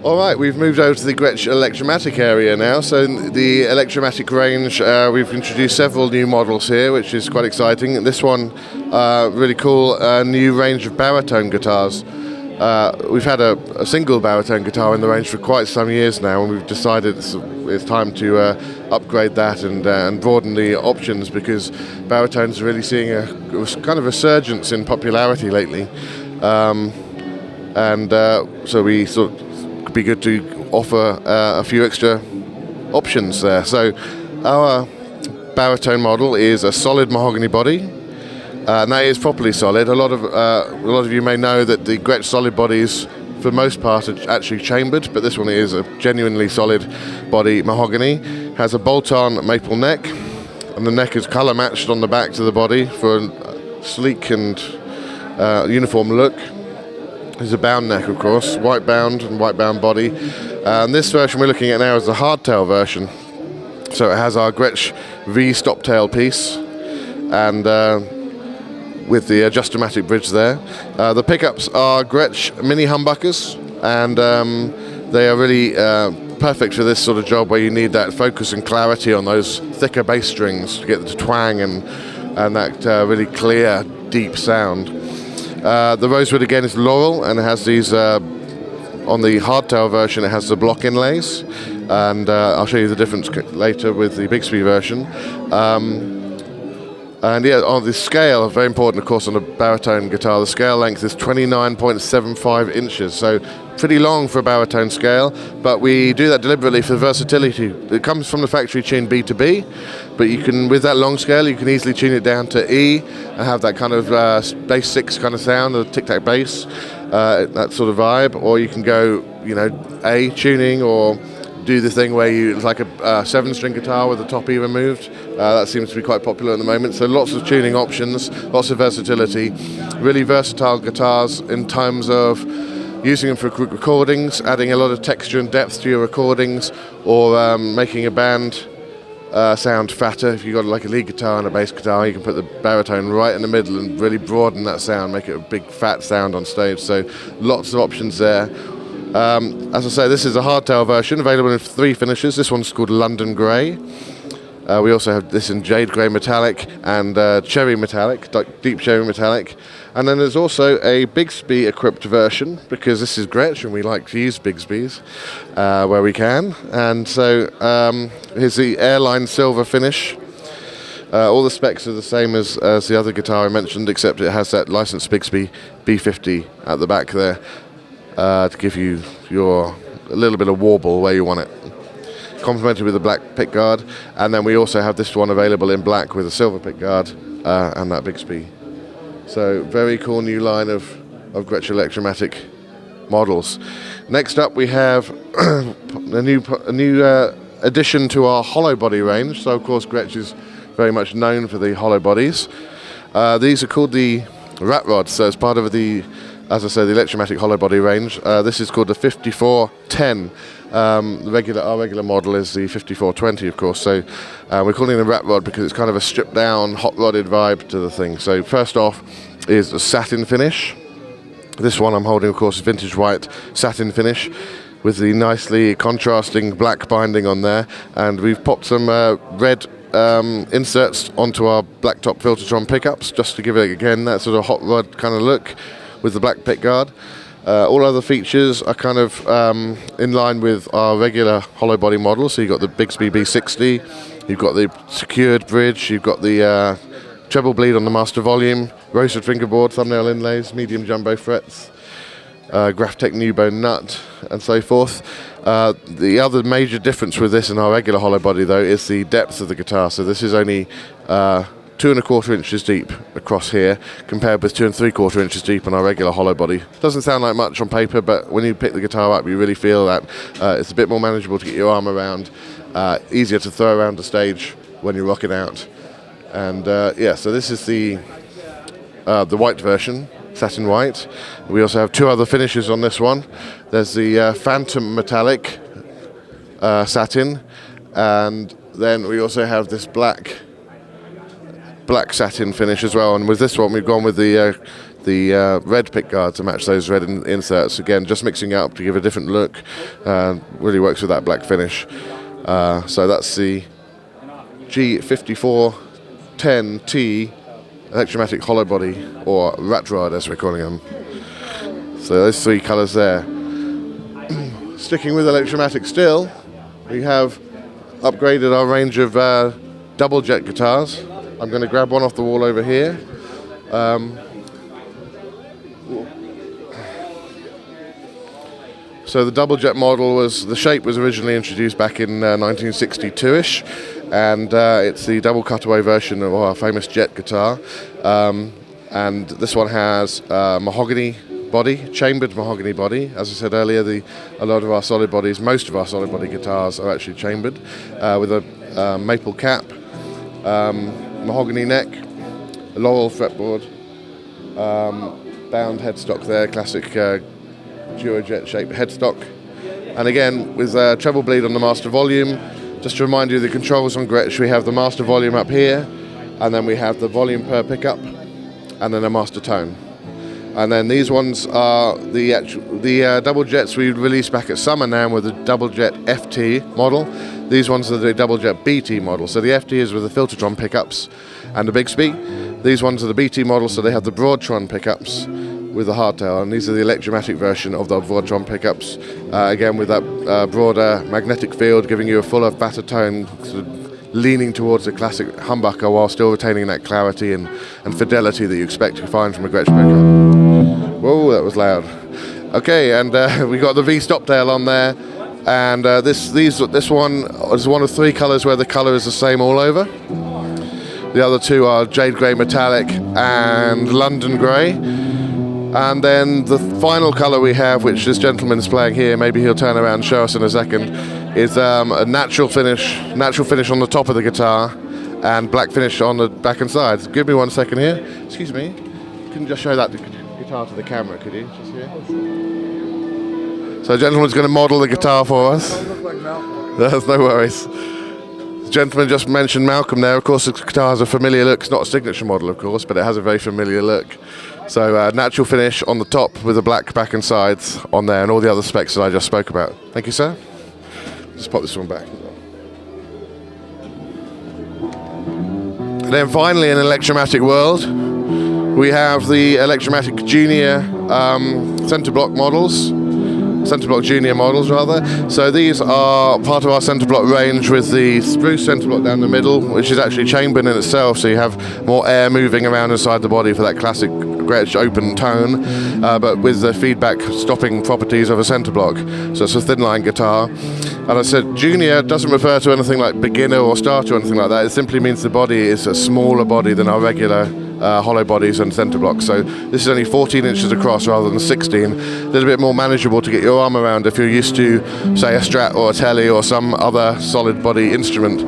All right, we've moved over to the Gretsch Electromatic area now. So in the Electromatic range, we've introduced several new models here, which is quite exciting. This one, really cool, new range of baritone guitars. We've had a single baritone guitar in the range for quite some years now, and we've decided it's time to upgrade that and broaden the options, because baritones are really seeing a kind of resurgence in popularity lately. So we thought it could be good to offer a few extra options there. So our baritone model is a solid mahogany body. And that is properly solid. A lot of you may know that the Gretsch solid bodies, for the most part, are actually chambered, but this one is a genuinely solid body mahogany. Has a bolt-on maple neck, and the neck is colour matched on the back to the body for a sleek and uniform look. There's a bound neck, of course, white bound and white bound body. And this version we're looking at now is the hardtail version. So it has our Gretsch V stop tail piece, and with the Adjustomatic bridge there. The pickups are Gretsch mini humbuckers, and they are really perfect for this sort of job where you need that focus and clarity on those thicker bass strings to get the twang and that really clear, deep sound. The rosewood again is laurel, and it has these, on the hardtail version it has the block inlays, and I'll show you the difference later with the Bigsby version. And yeah, on the scale, very important, of course, on a baritone guitar, the scale length is 29.75 inches, so pretty long for a baritone scale, but we do that deliberately for versatility. It comes from the factory tuned B to B, but you can, with that long scale, you can easily tune it down to E and have that kind of bass 6 kind of sound, the tic-tac bass, that sort of vibe, or you can go, A tuning, or do the thing where it's like a 7-string guitar with the top E removed. That seems to be quite popular at the moment. So lots of tuning options, lots of versatility. Really versatile guitars in terms of using them for recordings, adding a lot of texture and depth to your recordings, or making a band sound fatter. If you've got like a lead guitar and a bass guitar, you can put the baritone right in the middle and really broaden that sound, make it a big fat sound on stage. So lots of options there. As I say, this is a hardtail version, available in 3 finishes. This one's called London Grey. We also have this in Jade Grey Metallic and Cherry Metallic, Deep Cherry Metallic. And then there's also a Bigsby equipped version, because this is Gretsch and we like to use Bigsbys where we can. And so here's the Airline Silver finish. All the specs are the same as the other guitar I mentioned, except it has that licensed Bigsby B50 at the back there. To give you a little bit of warble where you want it. Complemented with a black pickguard, and then we also have this one available in black with a silver pickguard and that Bigsby. So very cool new line of Gretsch Electromatic models. Next up we have a new addition to our hollow body range. So of course Gretsch is very much known for the hollow bodies. These are called the Rat Rods, so it's part of the, as I say, the Electromatic hollow body range. This is called the 5410. Our regular model is the 5420, of course. So we're calling it a rat rod because it's kind of a stripped down, hot rodded vibe to the thing. So first off is a satin finish. This one I'm holding, of course, vintage white satin finish with the nicely contrasting black binding on there. And we've popped some red inserts onto our blacktop Filtertron pickups just to give it, again, that sort of hot rod kind of look with the black pickguard. All other features are kind of in line with our regular hollow body model. So you've got the Bigsby B60, you've got the secured bridge, you've got the treble bleed on the master volume, rosewood fingerboard, thumbnail inlays, medium jumbo frets, Graphtec new bone nut, and so forth. The other major difference with this and our regular hollow body, though, is the depth of the guitar. So this is only 2¼ inches deep across here, compared with 2¾ inches deep on our regular hollow body. Doesn't sound like much on paper, but when you pick the guitar up, you really feel that it's a bit more manageable to get your arm around, easier to throw around the stage when you're rocking out. And yeah, so this is the white version, satin white. We also have 2 other finishes on this one. There's the Phantom Metallic satin, and then we also have this black satin finish as well. And with this one, we've gone with the the red pick guard to match those red inserts. Again, just mixing it up to give a different look. Really works with that black finish. So that's the G5410T Electromatic hollow body, or rat rod as we're calling them. So those three colours there. Sticking with Electromatic still, we have upgraded our range of double jet guitars. I'm going to grab one off the wall over here. So the double jet model the shape was originally introduced back in 1962-ish, and it's the double cutaway version of our famous jet guitar. And this one has mahogany body, chambered mahogany body. As I said earlier, a lot of our solid bodies, most of our solid body guitars are actually chambered with a maple cap, mahogany neck, a laurel fretboard, bound headstock there, classic Duojet shaped headstock. And again, with treble bleed on the master volume. Just to remind you, the controls on Gretsch, we have the master volume up here, and then we have the volume per pickup, and then a master tone. And then these ones are the double jets we released back at Summer NAMM with the double jet FT model. These ones are the double jet BT model. So the FT is with the Filtertron pickups and the Bigsby. These ones are the BT model, so they have the Broadtron pickups with the hardtail, and these are the Electromatic version of the Broadtron pickups. Again, with that broader magnetic field, giving you a fuller, fatter tone, sort of leaning towards the classic humbucker while still retaining that clarity and fidelity that you expect to find from a Gretsch pickup. Whoa, that was loud. Okay, and we got the V stop tail on there, and this one is one of three colours where the colour is the same all over. The other two are Jade Grey Metallic and London Grey. And then the final colour we have, which this gentleman's playing here, maybe he'll turn around and show us in a second, is a natural finish on the top of the guitar and black finish on the back and sides. Give me 1 second here. Excuse me. Can you just show that guitar to the camera, could you? Just here. So the gentleman's going to model the guitar for us. There's no worries. The gentleman just mentioned Malcolm there. Of course, the guitar has a familiar look. It's not a signature model, of course, but it has a very familiar look. So natural finish on the top with the black back and sides on there, and all the other specs that I just spoke about. Thank you, sir. Just pop this one back. And then finally, in Electromatic world, we have the Electromatic Junior centre block Junior models rather. So these are part of our centre block range with the spruce centre block down the middle, which is actually chambered in itself, so you have more air moving around inside the body for that classic Gretsch open tone, but with the feedback stopping properties of a centre block. So it's a thin line guitar. And I said Junior doesn't refer to anything like beginner or starter or anything like that. It simply means the body is a smaller body than our regular hollow bodies and centre blocks. So this is only 14 inches across rather than 16. A little bit more manageable to get your arm around if you're used to, say, a Strat or a Tele or some other solid body instrument.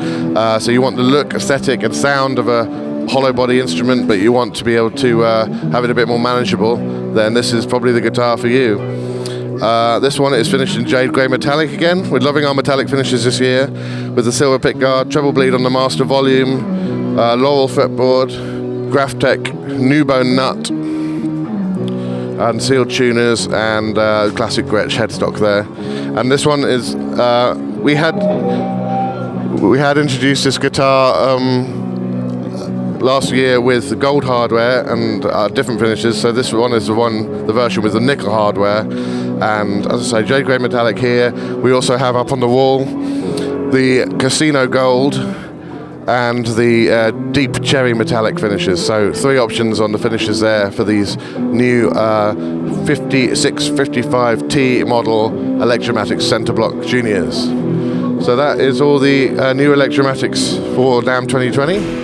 So you want the look, aesthetic and sound of a hollow body instrument, but you want to be able to have it a bit more manageable, then this is probably the guitar for you. This one is finished in Jade Grey Metallic again. We're loving our metallic finishes this year, with the silver pickguard, treble bleed on the master volume, laurel fretboard, Graphtec new bone nut, and sealed tuners, and classic Gretsch headstock there. And this one is we had introduced this guitar last year with gold hardware and different finishes. So this one is the version with the nickel hardware. And as I say, Jade Grey Metallic here. We also have up on the wall the Casino Gold and the deep cherry metallic finishes. So 3 options on the finishes there for these new 5655T model Electromatic centre block juniors. So that is all the new Electromatics for NAMM 2020.